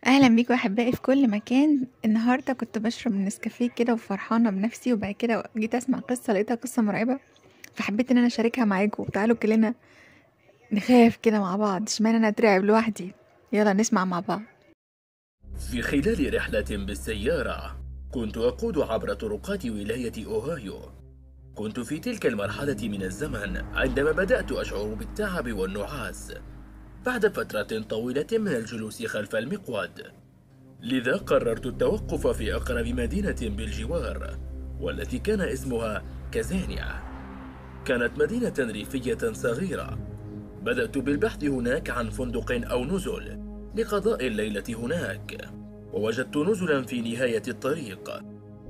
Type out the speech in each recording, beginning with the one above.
أهلا بيكم أحبائي في كل مكان. النهاردة كنت بشرب نسكافيه كده وفرحانة بنفسي، وبعد كده جيت أسمع قصة لقيتها قصة مرعبة، فحبيت إن أنا أشاركها معاكم. تعالوا كلنا نخاف كده مع بعض، اشمعنى أنا أترعب لوحدي؟ يلا نسمع مع بعض. في خلال رحلة بالسيارة، كنت أقود عبر طرقات ولاية أوهايو. كنت في تلك المرحلة من الزمن عندما بدأت أشعر بالتعب والنعاس بعد فترة طويلة من الجلوس خلف المقود. لذا قررت التوقف في أقرب مدينة بالجوار، والتي كان اسمها كازانيا. كانت مدينة ريفية صغيرة. بدأت بالبحث هناك عن فندق أو نزل لقضاء الليلة هناك، ووجدت نزلا في نهاية الطريق.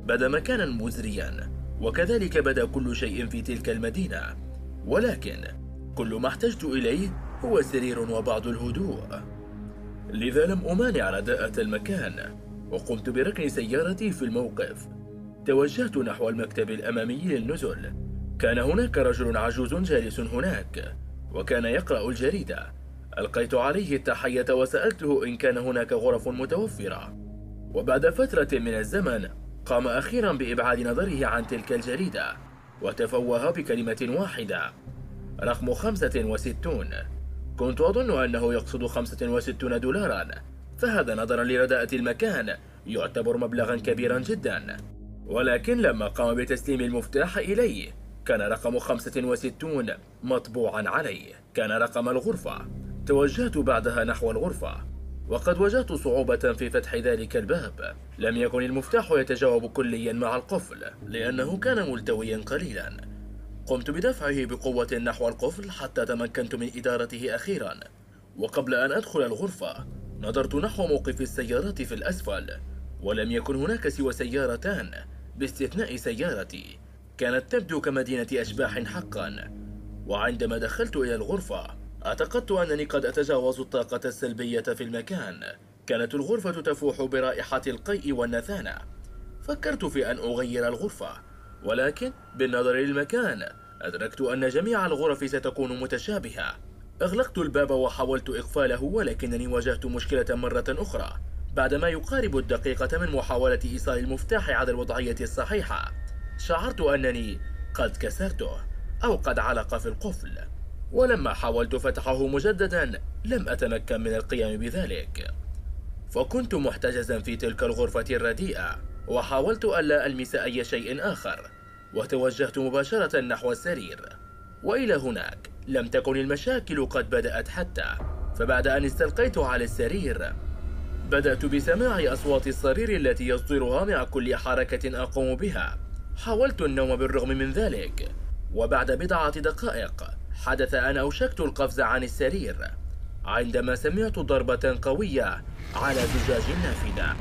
بدا مكانا مزريا، وكذلك بدا كل شيء في تلك المدينة، ولكن كل ما احتجت إليه هو سرير وبعض الهدوء. لذا لم أمانع رداءة المكان، وقمت بركن سيارتي في الموقف. توجهت نحو المكتب الأمامي للنزل. كان هناك رجل عجوز جالس هناك، وكان يقرأ الجريدة. ألقيت عليه التحية وسألته إن كان هناك غرف متوفرة. وبعد فترة من الزمن قام أخيرا بإبعاد نظره عن تلك الجريدة، وتفوه بكلمة واحدة: رقم 65. كنت أظن أنه يقصد 65 دولارا، فهذا نظرا لرداءة المكان يعتبر مبلغا كبيرا جدا. ولكن لما قام بتسليم المفتاح إليه كان رقم 65 مطبوعا عليه، كان رقم الغرفة. توجهت بعدها نحو الغرفة، وقد وجدت صعوبة في فتح ذلك الباب. لم يكن المفتاح يتجاوب كليا مع القفل لأنه كان ملتويا قليلا. قمت بدفعه بقوة نحو القفل حتى تمكنت من إدارته أخيرا. وقبل أن أدخل الغرفة نظرت نحو موقف السيارات في الأسفل، ولم يكن هناك سوى سيارتان باستثناء سيارتي. كانت تبدو كمدينة أشباح حقا. وعندما دخلت إلى الغرفة اعتقدت أنني قد أتجاوز الطاقة السلبية في المكان. كانت الغرفة تفوح برائحة القيء والنثانة. فكرت في أن أغير الغرفة، ولكن بالنظر للمكان أدركت أن جميع الغرف ستكون متشابهة. أغلقت الباب وحاولت إقفاله، ولكنني واجهت مشكلة مرة أخرى. بعدما يقارب الدقيقة من محاولة إيصال المفتاح على الوضعية الصحيحة شعرت أنني قد كسرته أو قد علق في القفل. ولما حاولت فتحه مجددا لم أتمكن من القيام بذلك، فكنت محتجزا في تلك الغرفة الرديئة. وحاولت ألا ألمس أي شيء آخر، وتوجهت مباشرة نحو السرير. وإلى هناك لم تكن المشاكل قد بدأت حتى. فبعد أن استلقيت على السرير بدأت بسماع أصوات الصرير التي يصدرها مع كل حركة أقوم بها. حاولت النوم بالرغم من ذلك، وبعد بضعة دقائق حدث أن أوشكت القفز عن السرير عندما سمعت ضربة قوية على زجاج النافذة.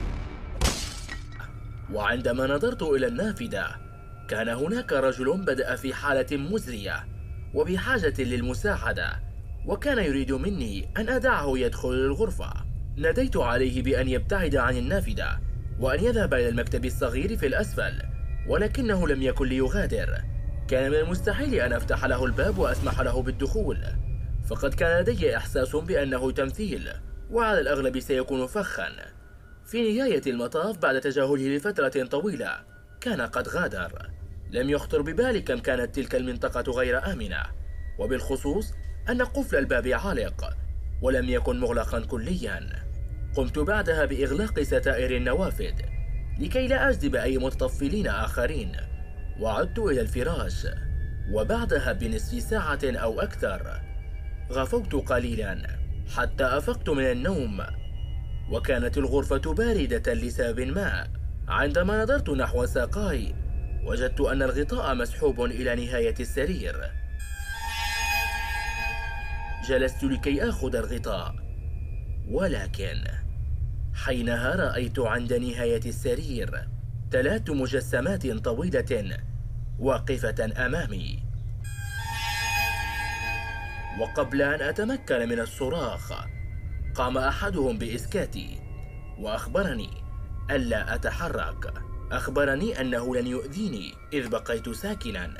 وعندما نظرت إلى النافذة كان هناك رجل بدأ في حالة مزرية وبحاجة للمساعدة، وكان يريد مني أن أدعه يدخل الغرفة. ناديت عليه بأن يبتعد عن النافذة وأن يذهب إلى المكتب الصغير في الأسفل، ولكنه لم يكن ليغادر. كان من المستحيل أن أفتح له الباب وأسمح له بالدخول، فقد كان لدي إحساس بأنه تمثيل، وعلى الأغلب سيكون فخا. في نهاية المطاف بعد تجاهله لفترة طويلة كان قد غادر. لم يخطر ببالي كم كانت تلك المنطقة غير آمنة، وبالخصوص أن قفل الباب عالق ولم يكن مغلقا كليا. قمت بعدها بإغلاق ستائر النوافذ لكي لا أجذب أي متطفلين آخرين، وعدت إلى الفراش. وبعدها بنصف ساعة أو أكثر غفوت قليلا حتى أفقت من النوم، وكانت الغرفة باردة لسبب ما. عندما نظرت نحو ساقاي وجدت أن الغطاء مسحوب إلى نهاية السرير. جلست لكي آخذ الغطاء، ولكن حينها رأيت عند نهاية السرير 3 مجسمات طويلة واقفة أمامي. وقبل أن أتمكن من الصراخ قام أحدهم بإسكاتي وأخبرني ألا أتحرك. أخبرني أنه لن يؤذيني إذ بقيت ساكنا،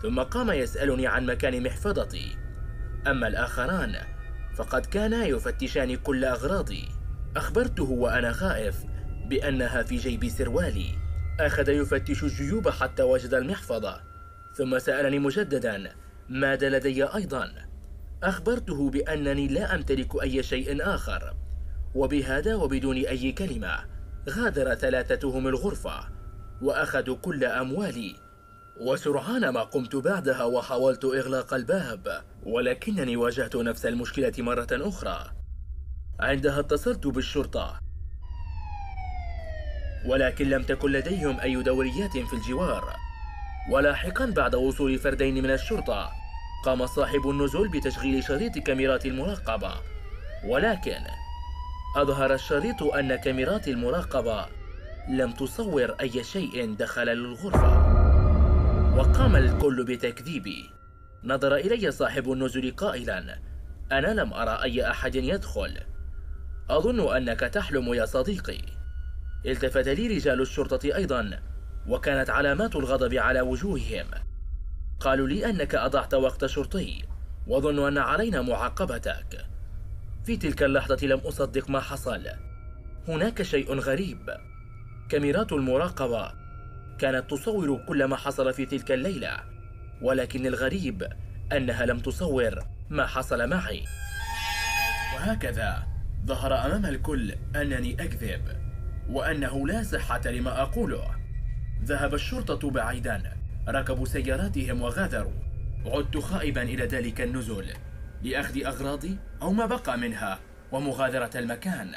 ثم قام يسألني عن مكان محفظتي. أما الآخران فقد كانا يفتشان كل أغراضي. أخبرته وأنا خائف بأنها في جيب سروالي. أخذ يفتش الجيوب حتى وجد المحفظة، ثم سألني مجددا ماذا لدي أيضا. أخبرته بأنني لا أمتلك أي شيء آخر، وبهذا وبدون أي كلمة غادر ثلاثتهم الغرفة وأخذوا كل أموالي. وسرعان ما قمت بعدها وحاولت إغلاق الباب، ولكنني واجهت نفس المشكلة مرة أخرى. عندها اتصلت بالشرطة، ولكن لم تكن لديهم أي دوريات في الجوار. ولاحقا بعد وصول فردين من الشرطة قام صاحب النزول بتشغيل شريط كاميرات المراقبة، ولكن أظهر الشريط أن كاميرات المراقبة لم تصور أي شيء دخل للغرفة، وقام الكل بتكذيبي. نظر إلي صاحب النزول قائلا أنا لم أرى أي أحد يدخل. أظن أنك تحلم يا صديقي. التفت لي رجال الشرطة أيضا، وكانت علامات الغضب على وجوههم. قالوا لي أنك أضعت وقت شرطي، وظنوا أن علينا معاقبتك. في تلك اللحظة لم أصدق ما حصل. هناك شيء غريب. كاميرات المراقبة كانت تصور كل ما حصل في تلك الليلة، ولكن الغريب أنها لم تصور ما حصل معي. وهكذا ظهر أمام الكل أنني أكذب، وأنه لا صحة لما أقوله. ذهب الشرطة بعيدا، ركبوا سياراتهم وغادروا. عدت خائبا إلى ذلك النزل لأخذ أغراضي أو ما بقى منها ومغادرة المكان.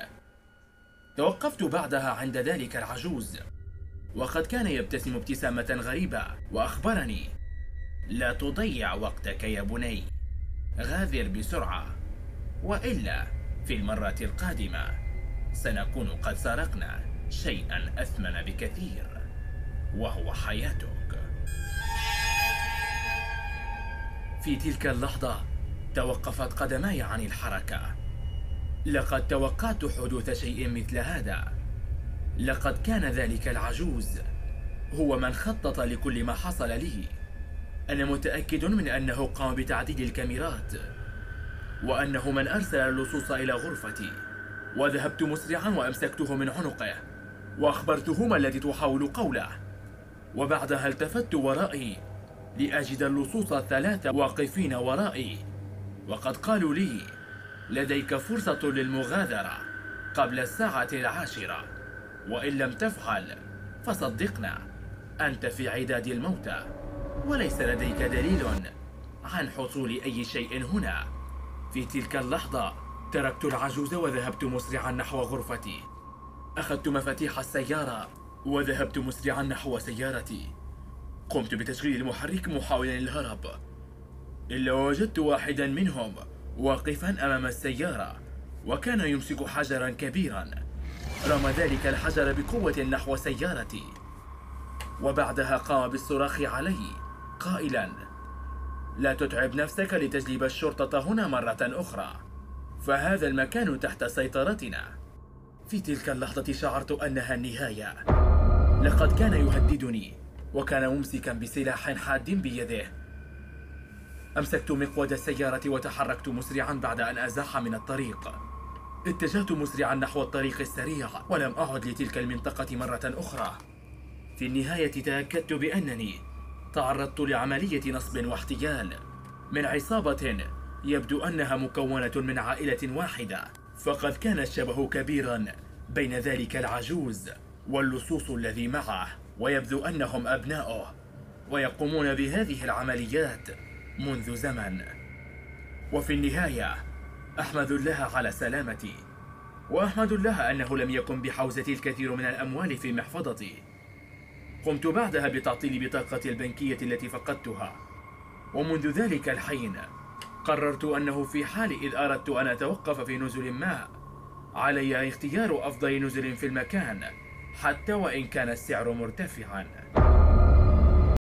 توقفت بعدها عند ذلك العجوز، وقد كان يبتسم ابتسامة غريبة وأخبرني لا تضيع وقتك يا بني، غادر بسرعة، وإلا في المرة القادمة سنكون قد سرقنا شيئا أثمن بكثير، وهو حياتك. في تلك اللحظة توقفت قدماي عن الحركة. لقد توقعت حدوث شيء مثل هذا. لقد كان ذلك العجوز هو من خطط لكل ما حصل لي. أنا متأكد من أنه قام بتعديل الكاميرات، وأنه من أرسل اللصوص إلى غرفتي. وذهبت مسرعا وأمسكته من عنقه وأخبرته ما الذي تحاول قوله، وبعدها التفت ورائي لأجد اللصوص الثلاثة واقفين ورائي، وقد قالوا لي لديك فرصة للمغادرة قبل الساعة 10، وإن لم تفعل فصدقنا أنت في عداد الموتى، وليس لديك دليل عن حصول أي شيء هنا. في تلك اللحظة تركت العجوز وذهبت مسرعا نحو غرفتي. أخذت مفاتيح السيارة وذهبت مسرعا نحو سيارتي. قمت بتشغيل المحرك محاولا الهرب، إلا وجدت واحدا منهم واقفا أمام السيارة، وكان يمسك حجرا كبيرا. رمى ذلك الحجر بقوة نحو سيارتي، وبعدها قام بالصراخ علي قائلا لا تتعب نفسك لتجلب الشرطة هنا مرة أخرى، فهذا المكان تحت سيطرتنا. في تلك اللحظة شعرت أنها النهاية. لقد كان يهددني، وكان ممسكا بسلاح حاد بيده. أمسكت مقود السيارة وتحركت مسرعا بعد أن أزاح من الطريق. اتجهت مسرعا نحو الطريق السريع، ولم أعد لتلك المنطقة مرة أخرى. في النهاية تأكدت بأنني تعرضت لعملية نصب واحتيال من عصابة يبدو أنها مكونة من عائلة واحدة، فقد كان الشبه كبيرا بين ذلك العجوز واللصوص الذي معه، ويبدو أنهم أبناؤه ويقومون بهذه العمليات منذ زمن. وفي النهاية أحمد الله على سلامتي، وأحمد الله أنه لم يكن بحوزتي الكثير من الأموال في محفظتي. قمت بعدها بتعطيل بطاقتي البنكية التي فقدتها، ومنذ ذلك الحين قررت أنه في حال إذ أردت أن أتوقف في نزل ما، علي اختيار أفضل نزل في المكان حتى وإن كان السعر مرتفعا.